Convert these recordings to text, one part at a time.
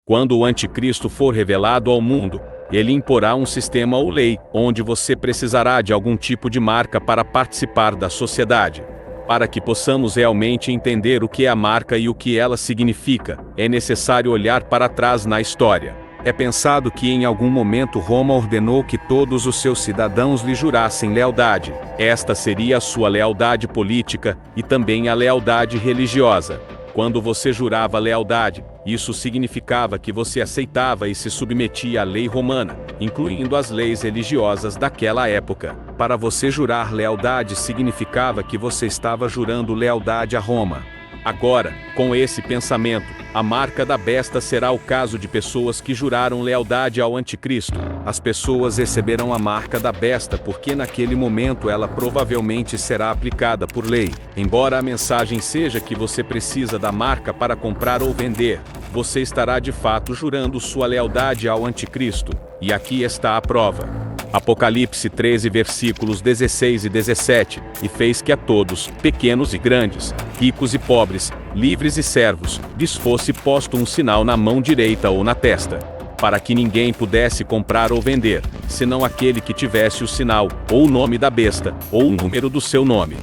Quando o anticristo for revelado ao mundo, ele imporá um sistema ou lei, onde você precisará de algum tipo de marca para participar da sociedade. Para que possamos realmente entender o que é a marca e o que ela significa, é necessário olhar para trás na história. É pensado que em algum momento Roma ordenou que todos os seus cidadãos lhe jurassem lealdade. Esta seria a sua lealdade política e também a lealdade religiosa. Quando você jurava lealdade, isso significava que você aceitava e se submetia à lei romana, incluindo as leis religiosas daquela época. Para você jurar lealdade significava que você estava jurando lealdade a Roma. Agora, com esse pensamento, a marca da besta será o caso de pessoas que juraram lealdade ao anticristo. As pessoas receberão a marca da besta porque naquele momento ela provavelmente será aplicada por lei. Embora a mensagem seja que você precisa da marca para comprar ou vender, você estará de fato jurando sua lealdade ao anticristo. E aqui está a prova. Apocalipse 13 versículos 16 e 17, e fez que a todos, pequenos e grandes, ricos e pobres, livres e servos, lhes fosse posto um sinal na mão direita ou na testa, para que ninguém pudesse comprar ou vender, senão aquele que tivesse o sinal, ou o nome da besta, ou o número do seu nome.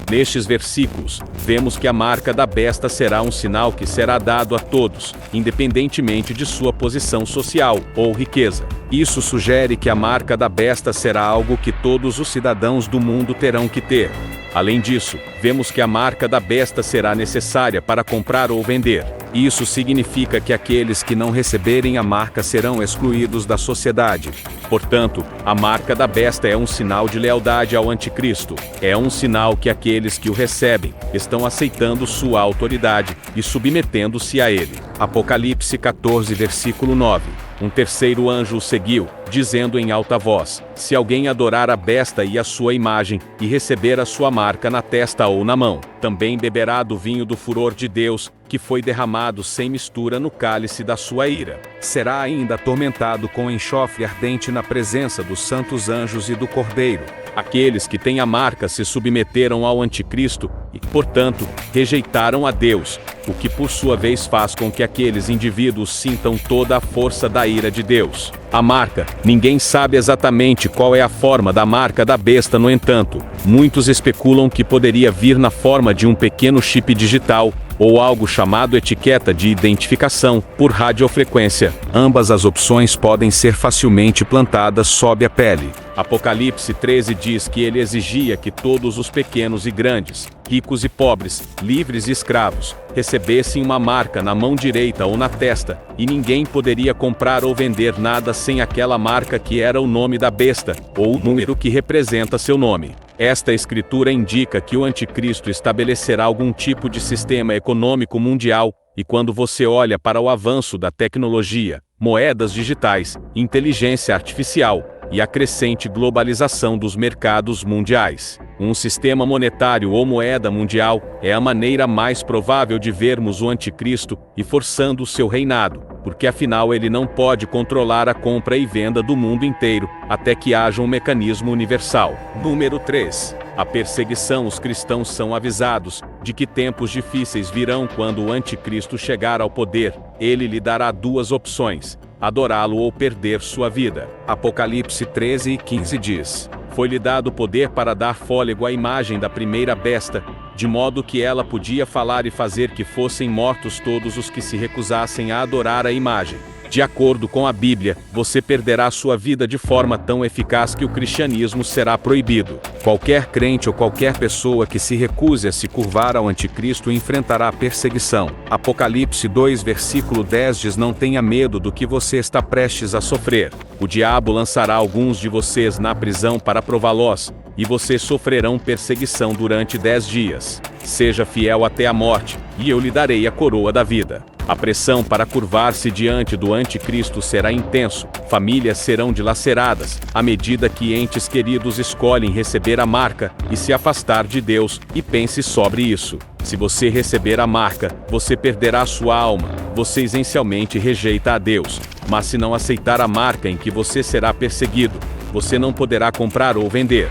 Nestes versículos, vemos que a marca da besta será um sinal que será dado a todos, independentemente de sua posição social ou riqueza. Isso sugere que a marca da besta será algo que todos os cidadãos do mundo terão que ter. Além disso, vemos que a marca da besta será necessária para comprar ou vender. Isso significa que aqueles que não receberem a marca serão excluídos da sociedade. Portanto, a marca da besta é um sinal de lealdade ao anticristo. É um sinal que aqueles que o recebem estão aceitando sua autoridade e submetendo-se a ele. Apocalipse 14 versículo 9. Um terceiro anjo o seguiu, dizendo em alta voz: se alguém adorar a besta e a sua imagem, e receber a sua marca na testa ou na mão, também beberá do vinho do furor de Deus, que foi derramado sem mistura no cálice da sua ira. Será ainda atormentado com enxofre ardente na presença dos santos anjos e do Cordeiro. Aqueles que têm a marca se submeteram ao anticristo e, portanto, rejeitaram a Deus, o que por sua vez faz com que aqueles indivíduos sintam toda a força da ira de Deus. A marca, ninguém sabe exatamente qual é a forma da marca da besta, no entanto, muitos especulam que poderia vir na forma de um pequeno chip digital, ou algo chamado etiqueta de identificação por radiofrequência. Ambas as opções podem ser facilmente plantadas sob a pele. Apocalipse 13 diz que ele exigia que todos os pequenos e grandes, ricos e pobres, livres e escravos, recebessem uma marca na mão direita ou na testa, e ninguém poderia comprar ou vender nada sem aquela marca que era o nome da besta, ou o número que representa seu nome. Esta escritura indica que o anticristo estabelecerá algum tipo de sistema econômico mundial, e quando você olha para o avanço da tecnologia, moedas digitais, inteligência artificial e a crescente globalização dos mercados mundiais, um sistema monetário ou moeda mundial é a maneira mais provável de vermos o anticristo e forçando o seu reinado, porque afinal ele não pode controlar a compra e venda do mundo inteiro, até que haja um mecanismo universal. Número 3. A perseguição. Os cristãos são avisados de que tempos difíceis virão quando o anticristo chegar ao poder. Ele lhe dará duas opções: adorá-lo ou perder sua vida. Apocalipse 13 e 15 diz: foi-lhe dado poder para dar fôlego à imagem da primeira besta, de modo que ela podia falar e fazer que fossem mortos todos os que se recusassem a adorar a imagem. De acordo com a Bíblia, você perderá sua vida de forma tão eficaz que o cristianismo será proibido. Qualquer crente ou qualquer pessoa que se recuse a se curvar ao anticristo enfrentará perseguição. Apocalipse 2 versículo 10 diz: não tenha medo do que você está prestes a sofrer. O diabo lançará alguns de vocês na prisão para prová-los, e vocês sofrerão perseguição durante 10 dias. Seja fiel até a morte, e eu lhe darei a coroa da vida. A pressão para curvar-se diante do anticristo será intenso. Famílias serão dilaceradas, à medida que entes queridos escolhem receber a marca e se afastar de Deus, e pense sobre isso. Se você receber a marca, você perderá sua alma. Você essencialmente rejeita a Deus. Mas se não aceitar a marca em que você será perseguido, você não poderá comprar ou vender.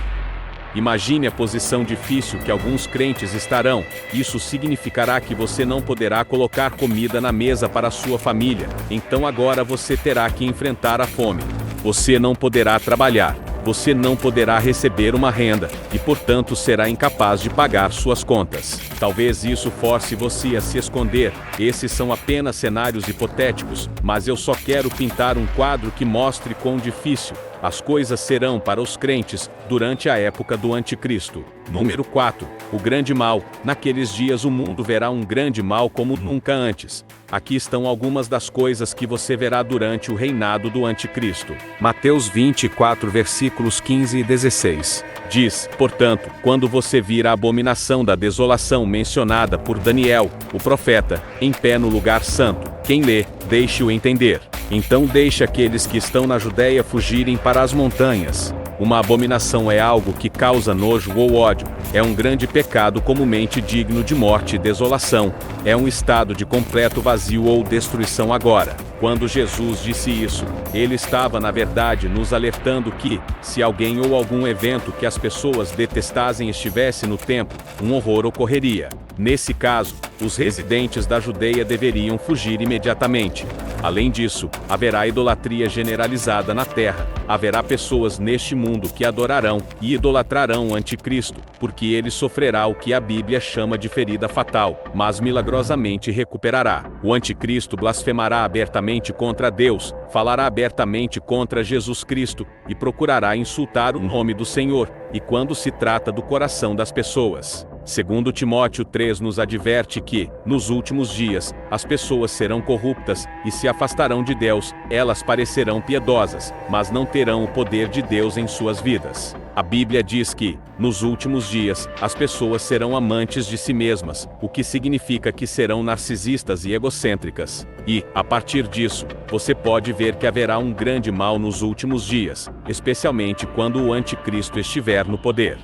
Imagine a posição difícil que alguns crentes estarão. Isso significará que você não poderá colocar comida na mesa para sua família. Então agora você terá que enfrentar a fome. Você não poderá trabalhar. Você não poderá receber uma renda, e portanto será incapaz de pagar suas contas. Talvez isso force você a se esconder. Esses são apenas cenários hipotéticos, mas eu só quero pintar um quadro que mostre quão difícil as coisas serão para os crentes durante a época do Anticristo. Número 4. O grande mal. Naqueles dias o mundo verá um grande mal como nunca antes. Aqui estão algumas das coisas que você verá durante o reinado do Anticristo. Mateus 24, versículos 15 e 16. Diz, portanto, quando você vir a abominação da desolação mencionada por Daniel, o profeta, em pé no lugar santo, quem lê, deixe-o entender. Então deixe aqueles que estão na Judéia fugirem para as montanhas. Uma abominação é algo que causa nojo ou ódio. É um grande pecado comumente digno de morte e desolação. É um estado de completo vazio ou destruição agora. Quando Jesus disse isso, ele estava na verdade nos alertando que, se alguém ou algum evento que as pessoas detestassem estivesse no tempo, um horror ocorreria. Nesse caso, os residentes da Judeia deveriam fugir imediatamente. Além disso, haverá idolatria generalizada na terra. Haverá pessoas neste mundo que adorarão e idolatrarão o Anticristo, porque ele sofrerá o que a Bíblia chama de ferida fatal, mas milagrosamente recuperará. O Anticristo blasfemará abertamente contra Deus, falará abertamente contra Jesus Cristo e procurará insultar o nome do Senhor, e quando se trata do coração das pessoas. Segundo Timóteo 3 nos adverte que, nos últimos dias, as pessoas serão corruptas e se afastarão de Deus. Elas parecerão piedosas, mas não terão o poder de Deus em suas vidas. A Bíblia diz que, nos últimos dias, as pessoas serão amantes de si mesmas, o que significa que serão narcisistas e egocêntricas. E, a partir disso, você pode ver que haverá um grande mal nos últimos dias, especialmente quando o Anticristo estiver no poder.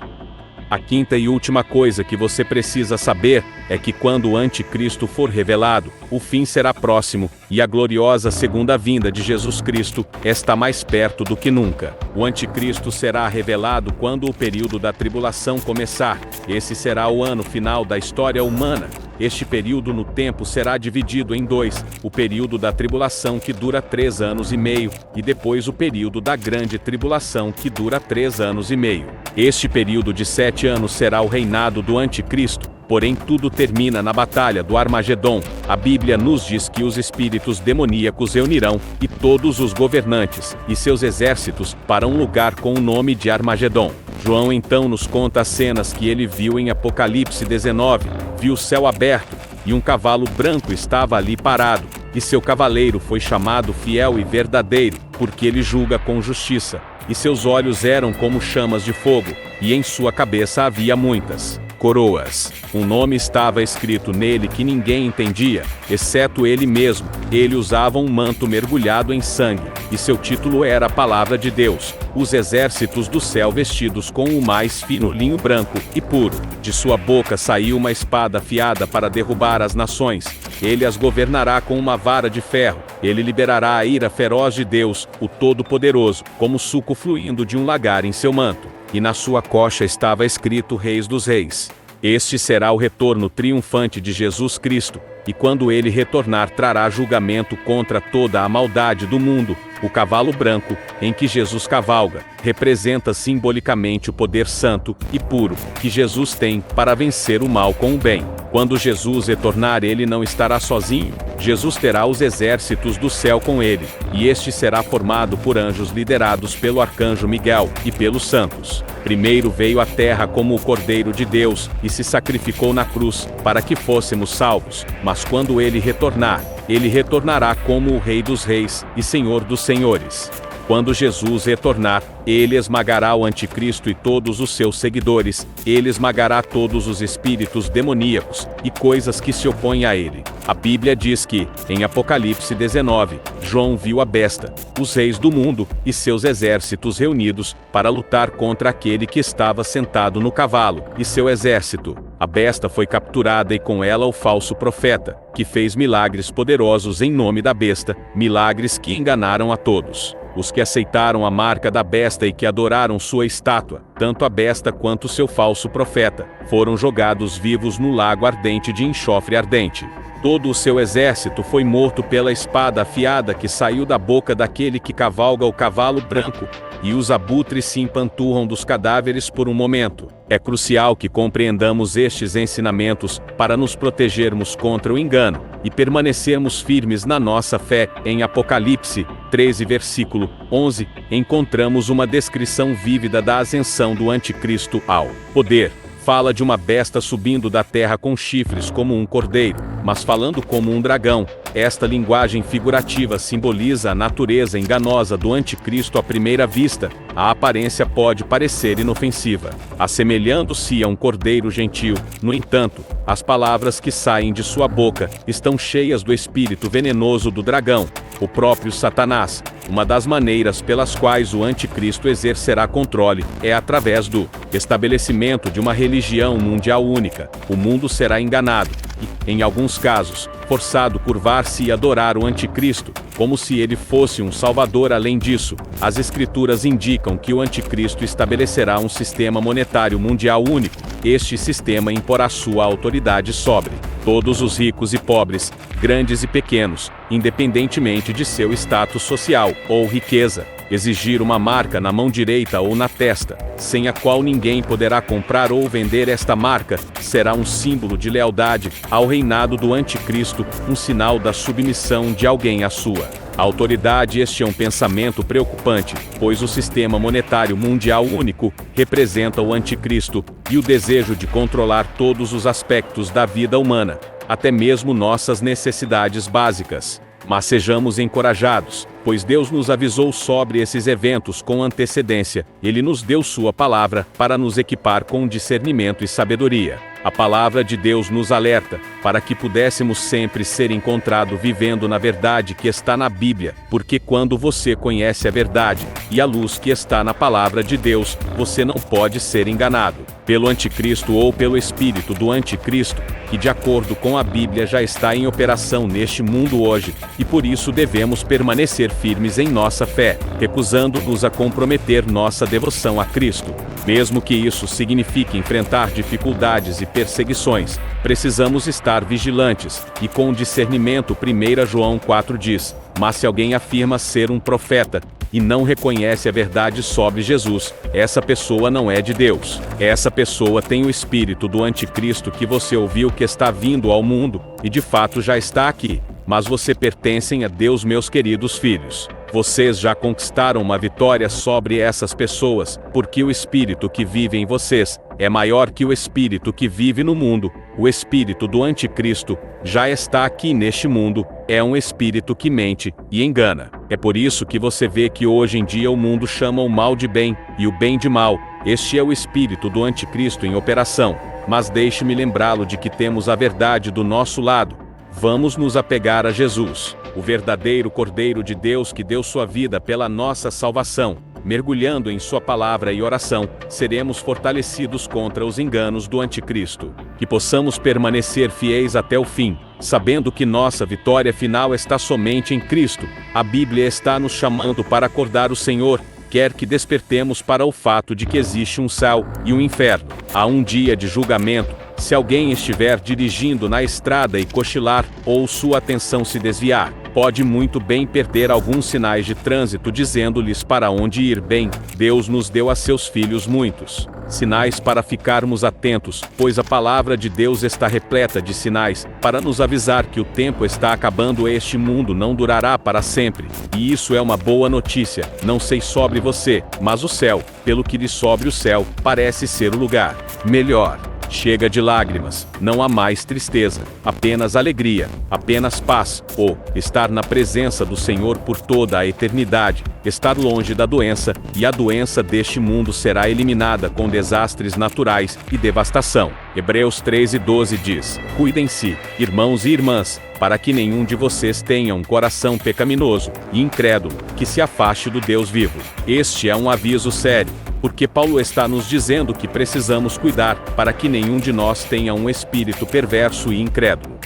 A quinta e última coisa que você precisa saber é que quando o Anticristo for revelado, o fim será próximo, e a gloriosa segunda vinda de Jesus Cristo está mais perto do que nunca. O Anticristo será revelado quando o período da tribulação começar. Esse será o ano final da história humana. Este período no tempo será dividido em dois: o período da tribulação, que dura 3 anos e meio, e depois o período da grande tribulação, que dura 3 anos e meio. Este período de 7 anos será o reinado do Anticristo, porém tudo termina na batalha do Armagedon. A Bíblia nos diz que os espíritos demoníacos reunirão, e todos os governantes, e seus exércitos, para um lugar com o nome de Armagedon. João então nos conta as cenas que ele viu em Apocalipse 19, viu o céu aberto, e um cavalo branco estava ali parado, e seu cavaleiro foi chamado Fiel e Verdadeiro, porque ele julga com justiça, e seus olhos eram como chamas de fogo, e em sua cabeça havia muitas coroas. Um nome estava escrito nele que ninguém entendia, exceto ele mesmo. Ele usava um manto mergulhado em sangue, e seu título era a Palavra de Deus. Os exércitos do céu vestidos com o mais fino linho branco e puro. De sua boca saiu uma espada afiada para derrubar as nações. Ele as governará com uma vara de ferro. Ele liberará a ira feroz de Deus, o Todo-Poderoso, como suco fluindo de um lagar em seu manto. E na sua coxa estava escrito Reis dos Reis. Este será o retorno triunfante de Jesus Cristo, e quando ele retornar trará julgamento contra toda a maldade do mundo. O cavalo branco, em que Jesus cavalga, representa simbolicamente o poder santo e puro que Jesus tem para vencer o mal com o bem. Quando Jesus retornar, ele não estará sozinho. Jesus terá os exércitos do céu com ele, e este será formado por anjos liderados pelo arcanjo Miguel e pelos santos. Primeiro veio à terra como o Cordeiro de Deus e se sacrificou na cruz para que fôssemos salvos. Mas quando ele retornar, ele retornará como o Rei dos Reis e Senhor dos Senhores. Quando Jesus retornar, ele esmagará o Anticristo e todos os seus seguidores. Ele esmagará todos os espíritos demoníacos e coisas que se opõem a ele. A Bíblia diz que, em Apocalipse 19, João viu a besta, os reis do mundo e seus exércitos reunidos para lutar contra aquele que estava sentado no cavalo e seu exército. A besta foi capturada e com ela o falso profeta, que fez milagres poderosos em nome da besta, milagres que enganaram a todos. os que aceitaram a marca da besta e que adoraram sua estátua, tanto a besta quanto seu falso profeta, foram jogados vivos no lago ardente de enxofre ardente. Todo o seu exército foi morto pela espada afiada que saiu da boca daquele que cavalga o cavalo branco, e os abutres se empanturram dos cadáveres por um momento. É crucial que compreendamos estes ensinamentos para nos protegermos contra o engano e permanecermos firmes na nossa fé. Em Apocalipse 13, versículo 11, encontramos uma descrição vívida da ascensão do anticristo ao poder. Fala de uma besta subindo da terra com chifres como um cordeiro, mas falando como um dragão. Esta linguagem figurativa simboliza a natureza enganosa do anticristo à primeira vista. A aparência pode parecer inofensiva, assemelhando-se a um cordeiro gentil. No entanto, as palavras que saem de sua boca estão cheias do espírito venenoso do dragão, o próprio Satanás. Uma das maneiras pelas quais o anticristo exercerá controle é através do estabelecimento de uma religião mundial única. O mundo será enganado e, em alguns casos, forçado a curvar-se e adorar o anticristo, como se ele fosse um salvador. Além disso, as escrituras indicam que o anticristo estabelecerá um sistema monetário mundial único. Este sistema imporá sua autoridade sobre todos os ricos e pobres, grandes e pequenos, independentemente de seu status social ou riqueza. Exigir uma marca na mão direita ou na testa, sem a qual ninguém poderá comprar ou vender esta marca, será um símbolo de lealdade ao reinado do anticristo, um sinal da submissão de alguém à sua autoridade. Este é um pensamento preocupante, pois o sistema monetário mundial único representa o anticristo e o desejo de controlar todos os aspectos da vida humana, até mesmo nossas necessidades básicas. Mas sejamos encorajados, pois Deus nos avisou sobre esses eventos com antecedência. Ele nos deu sua palavra para nos equipar com discernimento e sabedoria. A palavra de Deus nos alerta para que pudéssemos sempre ser encontrados vivendo na verdade que está na Bíblia, porque quando você conhece a verdade e a luz que está na palavra de Deus, você não pode ser enganado pelo anticristo ou pelo espírito do anticristo, que de acordo com a Bíblia já está em operação neste mundo hoje, e por isso devemos permanecer firmes em nossa fé, recusando-nos a comprometer nossa devoção a Cristo. Mesmo que isso signifique enfrentar dificuldades e perseguições, precisamos estar vigilantes e com discernimento. 1 João 4 diz: mas se alguém afirma ser um profeta e não reconhece a verdade sobre Jesus, essa pessoa não é de Deus. Essa pessoa tem o espírito do anticristo que você ouviu que está vindo ao mundo, e de fato já está aqui. Mas você pertencem a Deus, meus queridos filhos. Vocês já conquistaram uma vitória sobre essas pessoas, porque o espírito que vive em vocês é maior que o espírito que vive no mundo. O espírito do anticristo já está aqui neste mundo, é um espírito que mente e engana. É por isso que você vê que hoje em dia o mundo chama o mal de bem e o bem de mal. Este é o espírito do anticristo em operação. Mas deixe-me lembrá-lo de que temos a verdade do nosso lado. Vamos nos apegar a Jesus, o verdadeiro Cordeiro de Deus que deu sua vida pela nossa salvação. Mergulhando em sua palavra e oração, seremos fortalecidos contra os enganos do anticristo. Que possamos permanecer fiéis até o fim, sabendo que nossa vitória final está somente em Cristo. A Bíblia está nos chamando para acordar o Senhor. Quer que despertemos para o fato de que existe um céu e um inferno. Há um dia de julgamento. Se alguém estiver dirigindo na estrada e cochilar, ou sua atenção se desviar, pode muito bem perder alguns sinais de trânsito dizendo-lhes para onde ir. Bem, Deus nos deu a seus filhos muitos sinais para ficarmos atentos, pois a palavra de Deus está repleta de sinais, para nos avisar que o tempo está acabando. Este mundo não durará para sempre, e isso é uma boa notícia. Não sei sobre você, mas o céu, pelo que lhe sobre o céu, parece ser o lugar melhor. Chega de lágrimas, não há mais tristeza, apenas alegria, apenas paz, ou estar na presença do Senhor por toda a eternidade, estar longe da doença, e a doença deste mundo será eliminada com desastres naturais e devastação. Hebreus 13:12 diz: cuidem-se, irmãos e irmãs, para que nenhum de vocês tenha um coração pecaminoso e incrédulo, que se afaste do Deus vivo. Este é um aviso sério, porque Paulo está nos dizendo que precisamos cuidar para que nenhum de nós tenha um espírito perverso e incrédulo.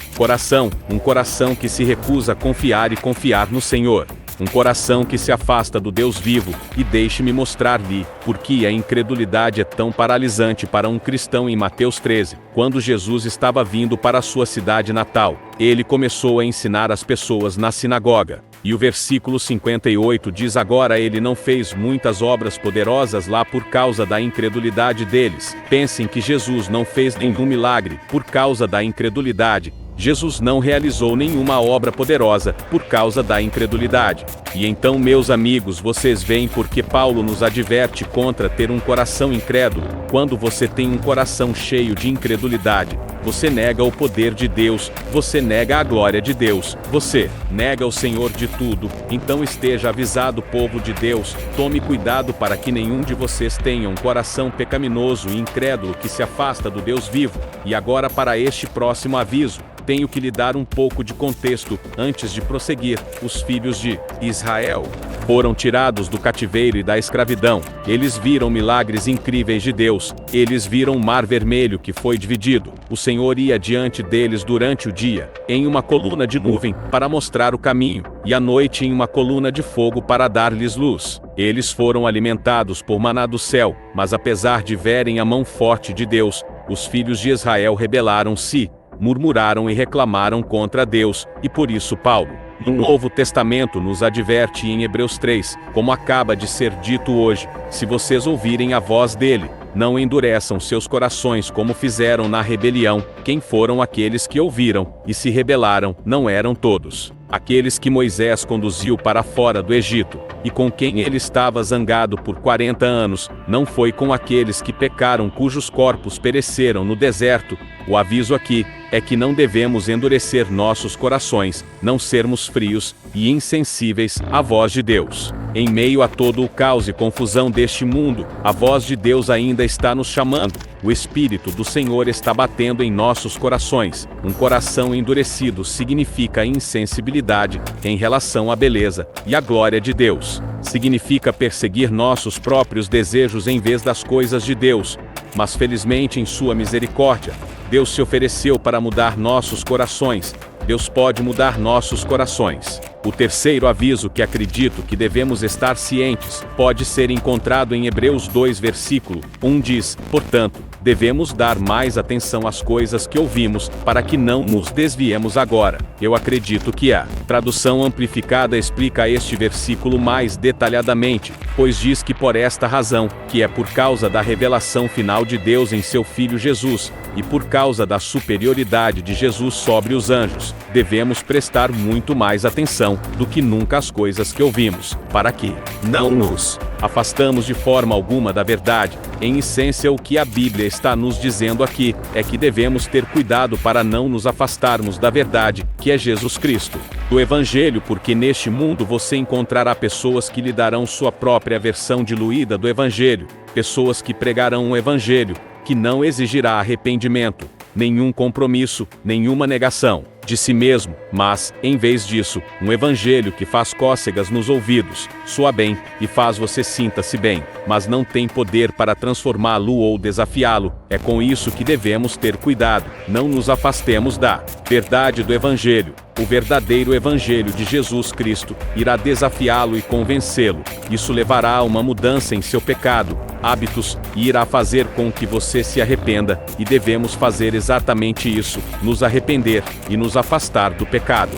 Um coração que se recusa a confiar no Senhor. um coração que se afasta do Deus vivo, e deixe-me mostrar-lhe por que a incredulidade é tão paralisante para um cristão. Em Mateus 13, quando Jesus estava vindo para a sua cidade natal, ele começou a ensinar as pessoas na sinagoga. E o versículo 58 diz: agora ele não fez muitas obras poderosas lá por causa da incredulidade deles. Pensem que Jesus não fez nenhum milagre por causa da incredulidade. Jesus não realizou nenhuma obra poderosa por causa da incredulidade. E então, meus amigos, vocês veem porque Paulo nos adverte contra ter um coração incrédulo. Quando você tem um coração cheio de incredulidade, você nega o poder de Deus, você nega a glória de Deus, você nega o Senhor de tudo. Então esteja avisado, povo de Deus, tome cuidado para que nenhum de vocês tenha um coração pecaminoso e incrédulo que se afasta do Deus vivo. E agora, para este próximo aviso, tenho que lhe dar um pouco de contexto antes de prosseguir. Os filhos de Israel foram tirados do cativeiro e da escravidão. Eles viram milagres incríveis de Deus. Eles viram o Mar Vermelho que foi dividido. O Senhor ia diante deles durante o dia, em uma coluna de nuvem, para mostrar o caminho, e à noite em uma coluna de fogo para dar-lhes luz. Eles foram alimentados por maná do céu, mas apesar de verem a mão forte de Deus, os filhos de Israel rebelaram-se, murmuraram e reclamaram contra Deus, e por isso Paulo, no Novo Testamento, nos adverte em Hebreus 3, como acaba de ser dito hoje: se vocês ouvirem a voz dele, não endureçam seus corações como fizeram na rebelião. Quem foram aqueles que ouviram e se rebelaram? Não eram todos aqueles que Moisés conduziu para fora do Egito, e com quem ele estava zangado por 40 anos, não foi com aqueles que pecaram cujos corpos pereceram no deserto. O aviso aqui é que não devemos endurecer nossos corações, não sermos frios e insensíveis à voz de Deus. Em meio a todo o caos e confusão deste mundo, a voz de Deus ainda está nos chamando. O Espírito do Senhor está batendo em nossos corações. Um coração endurecido significa insensibilidade em relação à beleza e à glória de Deus. Significa perseguir nossos próprios desejos em vez das coisas de Deus. Mas felizmente, em sua misericórdia, Deus se ofereceu para mudar nossos corações. Deus pode mudar nossos corações. O terceiro aviso que acredito que devemos estar cientes pode ser encontrado em Hebreus 2, versículo 1 diz: portanto, devemos dar mais atenção às coisas que ouvimos, para que não nos desviemos agora. Eu acredito que a tradução amplificada explica este versículo mais detalhadamente, pois diz que por esta razão, que é por causa da revelação final de Deus em seu Filho Jesus, e por causa da superioridade de Jesus sobre os anjos, devemos prestar muito mais atenção do que nunca às coisas que ouvimos, para que não nos afastamos de forma alguma da verdade. Em essência, o que a Bíblia está nos dizendo aqui é que devemos ter cuidado para não nos afastarmos da verdade, que é Jesus Cristo, do Evangelho, porque neste mundo você encontrará pessoas que lhe darão sua própria versão diluída do Evangelho, pessoas que pregarão um Evangelho que não exigirá arrependimento, nenhum compromisso, nenhuma negação de si mesmo, mas, em vez disso, um evangelho que faz cócegas nos ouvidos, soa bem e faz você sinta-se bem, mas não tem poder para transformá-lo ou desafiá-lo. É com isso que devemos ter cuidado. Não nos afastemos da verdade do evangelho. O verdadeiro evangelho de Jesus Cristo irá desafiá-lo e convencê-lo. Isso levará a uma mudança em seu pecado, hábitos, e irá fazer com que você se arrependa, e devemos fazer exatamente isso, nos arrepender e nos afastar do pecado.